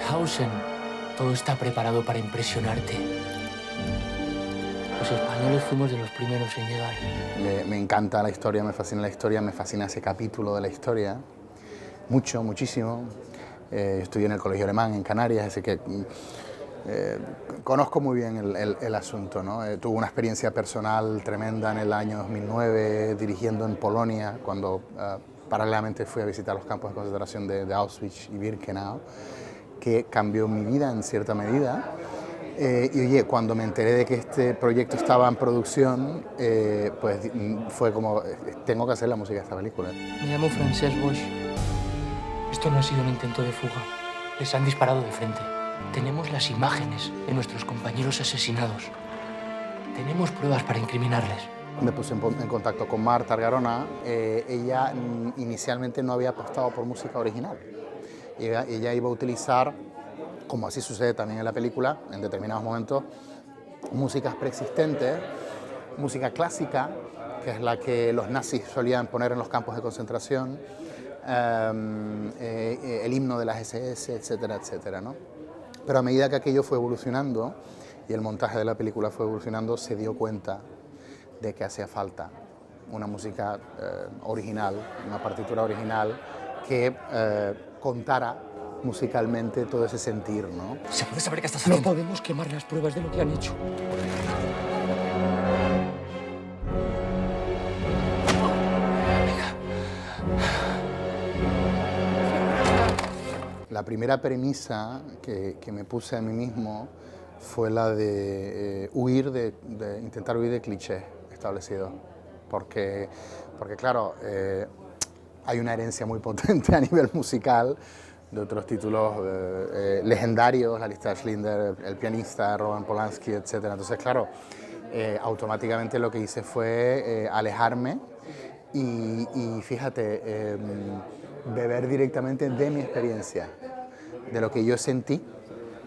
Mauthausen. Todo está preparado para impresionarte. Los españoles fuimos de los primeros en llegar. Me encanta la historia, me fascina ese capítulo de la historia. Mucho, muchísimo. Estudié en el Colegio Alemán en Canarias, así que conozco muy bien el asunto, ¿no? Tuve una experiencia personal tremenda en el año 2009 dirigiendo en Polonia, cuando paralelamente fui a visitar los campos de concentración de Auschwitz y Birkenau, que cambió mi vida en cierta medida. Y oye, cuando me enteré de que este proyecto estaba en producción, pues fue como, tengo que hacer la música de esta película. Me llamo Francesc Boix. Esto no ha sido un intento de fuga. Les han disparado de frente. Tenemos las imágenes de nuestros compañeros asesinados. Tenemos pruebas para incriminarles. Me puse en contacto con Marta Argarona. Ella inicialmente no había apostado por música original. Ella iba a utilizar, como así sucede también en la película, en determinados momentos, músicas preexistentes, música clásica, que es la que los nazis solían poner en los campos de concentración, el himno de las SS, etcétera, etcétera, ¿no? Pero a medida que aquello fue evolucionando y el montaje de la película fue evolucionando, se dio cuenta de que hacía falta una música original, una partitura original que contara musicalmente todo ese sentir, ¿no? ¿Se puede saber qué estás haciendo? No podemos quemar las pruebas de lo que han hecho. La primera premisa que me puse a mí mismo fue la de intentar huir de clichés establecidos, porque claro, hay una herencia muy potente a nivel musical de otros títulos legendarios, la lista de Schindler, el pianista, Roman Polanski, etc. Entonces, claro, automáticamente lo que hice fue alejarme y fíjate, beber directamente de mi experiencia, de lo que yo sentí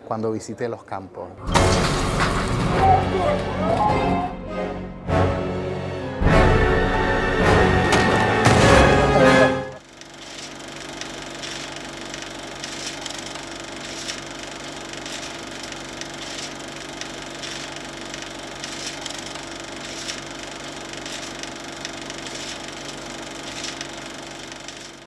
cuando visité los campos.